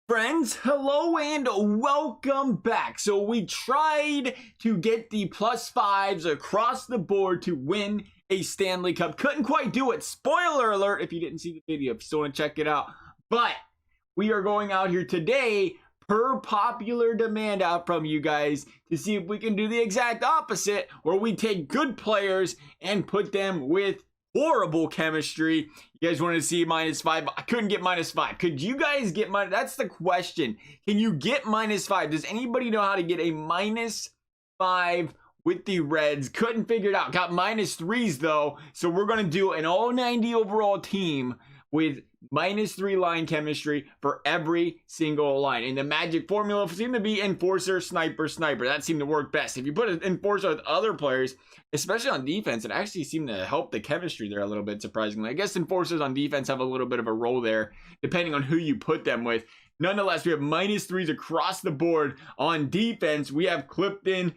Friends, hello and welcome back. So we tried to get the +5s across the board to win a Stanley Cup. Couldn't quite do it. Spoiler alert if you didn't see the video, if you still want to check it out. But we are going out here today per popular demand out from you guys to see if we can do the exact opposite, where we take good players and put them with horrible chemistry. You guys wanted to see -5. I couldn't get -5. Could you guys get that's the question. Can you get -5? Does anybody know how to get a -5 with the Reds? Couldn't figure it out. Got -3s though. So we're going to do an all 90 overall team with -3 line chemistry for every single line. And the magic formula seemed to be enforcer, sniper, sniper. That seemed to work best. If you put an enforcer with other players, especially on defense, it actually seemed to help the chemistry there a little bit, surprisingly. I guess enforcers on defense have a little bit of a role there, depending on who you put them with. Nonetheless, we have -3s across the board on defense. We have Clifton,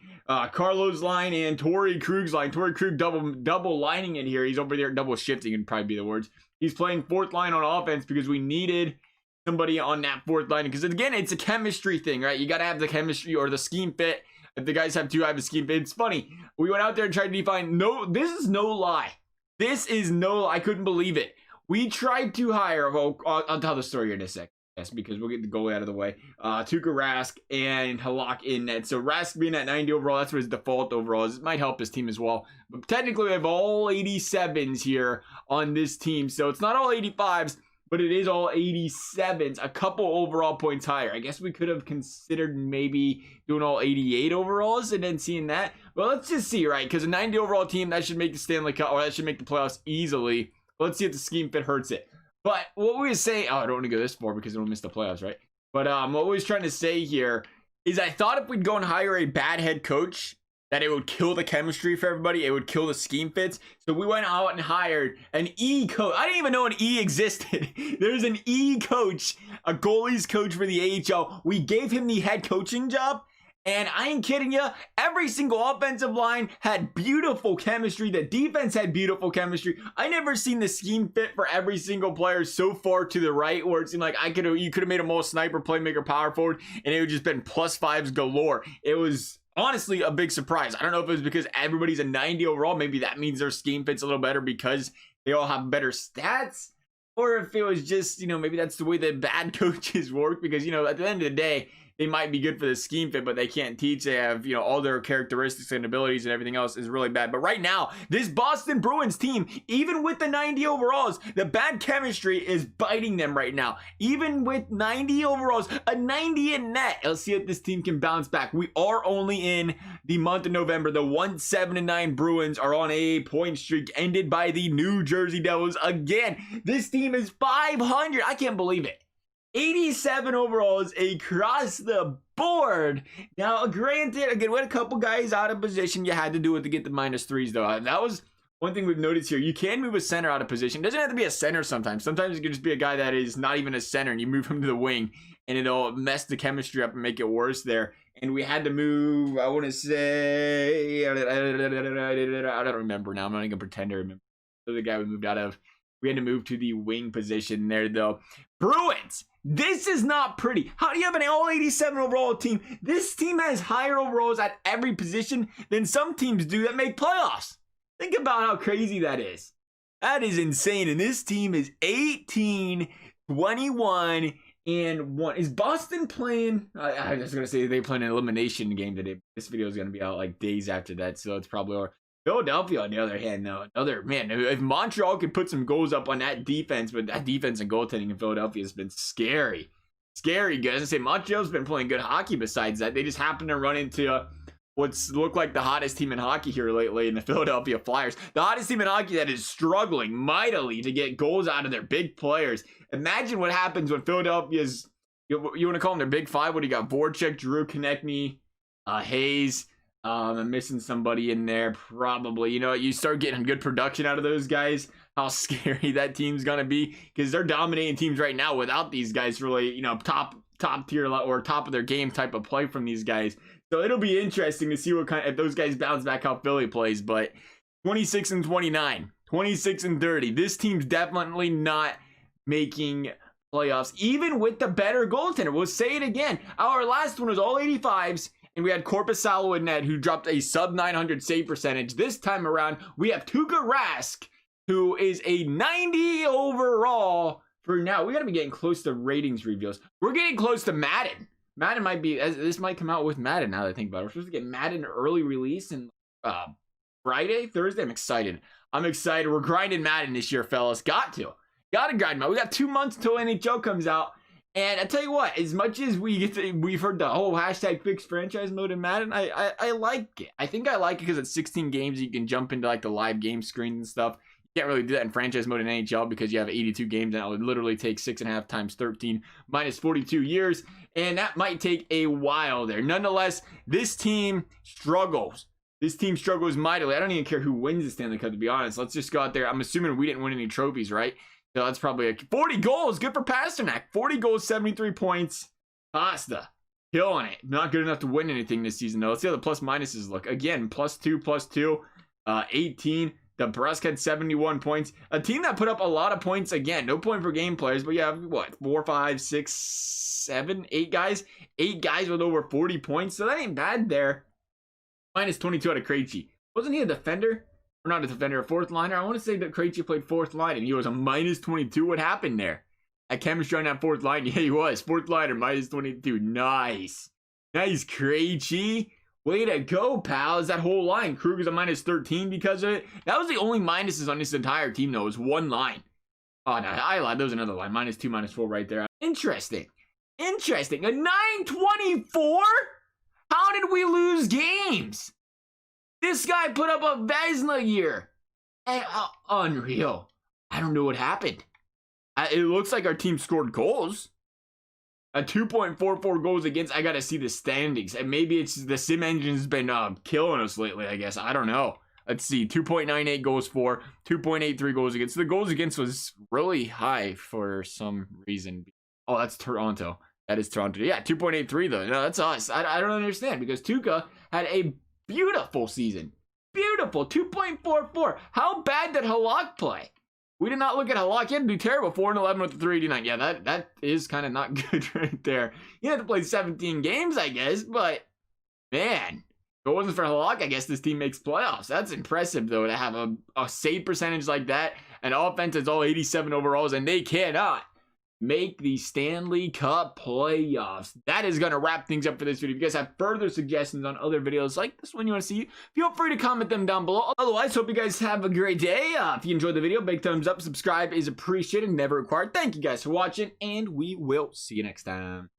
Carlo's line, and Torrey Krug's line. Torrey Krug double lining it here. He's over there double shifting would probably be the words. He's playing fourth line on offense because we needed somebody on that fourth line. Because again, it's a chemistry thing, right? You got to have the chemistry or the scheme fit. If the guys have to have a scheme fit, it's funny. We went out there and tried to define. No, this is no lie. This is no. I couldn't believe it. We tried to hire. I'll tell the story here in a sec. Yes, because we'll get the goalie out of the way. Tuukka Rask and Halak in net. So Rask being at 90 overall, that's what his default overall is. It might help his team as well. But technically, we have all 87s here on this team. So it's not all 85s, but it is all 87s. A couple overall points higher. I guess we could have considered maybe doing all 88 overalls and then seeing that. But let's just see, right? Because a 90 overall team, that should make the Stanley Cup, or that should make the playoffs easily. Let's see if the scheme fit hurts it. But what we were saying, I don't want to go this far because it'll miss the playoffs, right? But what we was trying to say here is I thought if we'd go and hire a bad head coach, that it would kill the chemistry for everybody. It would kill the scheme fits. So we went out and hired an E coach. I didn't even know an E existed. There's an E coach, a goalies coach for the AHL. We gave him the head coaching job. And I ain't kidding you, every single offensive line had beautiful chemistry. The defense had beautiful chemistry. I never seen the scheme fit for every single player so far to the right, where it seemed like you could have made them all sniper, playmaker, power forward, and it would just been +5s galore. It was honestly a big surprise. I don't know if it was because everybody's a 90 overall. Maybe that means their scheme fits a little better because they all have better stats. Or if it was just, maybe that's the way that bad coaches work, because, at the end of the day, they might be good for the scheme fit, but they can't teach. They have, all their characteristics and abilities and everything else is really bad. But right now, this Boston Bruins team, even with the 90 overalls, the bad chemistry is biting them right now. Even with 90 overalls, a 90 in net. Let's see if this team can bounce back. We are only in the month of November. The 1-7-9 Bruins are on a point streak ended by the New Jersey Devils. Again, this team is 500. I can't believe it. 87 overalls across the board. Now, granted, again, we had a couple guys out of position. You had to do it to get the -3s, though. That was one thing we've noticed here. You can move a center out of position. It doesn't have to be a center sometimes. Sometimes it could just be a guy that is not even a center, and you move him to the wing, and it'll mess the chemistry up and make it worse there. And we had to move, I want to say, I don't remember now. I'm not even going to pretend to remember. The guy we moved out of. We had to move to the wing position there, though. Bruins, this is not pretty. How do you have an all 87 overall team? This team has higher overalls at every position than some teams do that make playoffs. Think about how crazy that is. That is insane. And this team is 18, 21, and 1. Is Boston playing? I was going to say they playing an elimination game today. This video is going to be out like days after that, so it's probably over. Philadelphia, on the other hand, though, if Montreal could put some goals up on that defense, but that defense and goaltending in Philadelphia has been scary. Scary, guys. I say Montreal's been playing good hockey besides that. They just happen to run into what's looked like the hottest team in hockey here lately in the Philadelphia Flyers. The hottest team in hockey that is struggling mightily to get goals out of their big players. Imagine what happens when Philadelphia's, you want to call them their big five? What do you got? Voracek, Drew, Konechny, Hayes. I'm missing somebody in there probably. You start getting good production out of those guys, how scary that team's gonna be, because they're dominating teams right now without these guys really, top tier or top of their game type of play from these guys. So it'll be interesting to see what kind, if those guys bounce back, how Philly plays. But 26 and 29, 26 and 30. This team's definitely not making playoffs, even with the better goaltender. We'll say it again. Our last one was all 85s, and we had Korpisalo in net, who dropped a sub 900 save percentage. This time around, we have Tuukka Rask, who is a 90 overall for now. We got to be getting close to ratings reveals. We're getting close to Madden. Madden might be, this might come out with Madden now that I think about it. We're supposed to get Madden early release and Friday, Thursday. I'm excited. We're grinding Madden this year, fellas. Gotta grind Madden. We got 2 months until NHL comes out. And I tell you what, as much as we've heard the whole hashtag fixed franchise mode in Madden, I like it. I think I like it because it's 16 games. You can jump into like the live game screens and stuff. You can't really do that in franchise mode in NHL because you have 82 games, and it would literally take 6.5 times 13 minus 42 years. And that might take a while there. Nonetheless, this team struggles. This team struggles mightily. I don't even care who wins the Stanley Cup, to be honest. Let's just go out there. I'm assuming we didn't win any trophies, right? So that's probably 40 goals. Good for Pasternak. 40 goals, 73 points. Pasta. Killing it. Not good enough to win anything this season, though. Let's see how the plus minuses look. Again, +2, 18. The Brusque had 71 points. A team that put up a lot of points. Again, no point per game players, but you have, what, 4, 5, 6, 7, 8 guys? 8 guys with over 40 points, so that ain't bad there. -22 out of Krejci. Wasn't he a defender? Or not a defender, a fourth liner? I want to say that Krejci played fourth line, and he was a -22. What happened there? At chemistry on that fourth line? Yeah, he was. Fourth liner, -22. Nice. Nice, Krejci. Way to go, pals. That whole line. Kruger's a -13 because of it. That was the only minuses on this entire team, though. It was one line. Oh, no, I lied. There was another line. -2, -4 right there. Interesting. A 924? How did we lose games? This guy put up a Vezina year. Hey, unreal. I don't know what happened. It looks like our team scored goals. A 2.44 goals against. I gotta see the standings. And maybe it's the sim engine's been killing us lately, I guess. I don't know. Let's see. 2.98 goals for, 2.83 goals against. The goals against was really high for some reason. Oh, that's Toronto. That is Toronto. Yeah, 2.83 though. No, that's us. I don't understand because Tuukka had a beautiful season. Beautiful. 2.44. How bad did Halak play? We did not look at Halak. He had to do terrible. 4-11 with the 389. Yeah, that is kind of not good right there. He had to play 17 games, I guess, but man, if it wasn't for Halak, I guess this team makes playoffs. That's impressive, though, to have a save percentage like that. And offense is all 87 overalls, and they cannot make the Stanley Cup playoffs. That is going to wrap things up for this video. If you guys have further suggestions on other videos like this one you want to see, feel free to comment them down below. Otherwise, hope you guys have a great day. If you enjoyed the video, big thumbs up. Subscribe is appreciated, never required. Thank you guys for watching, and we will see you next time.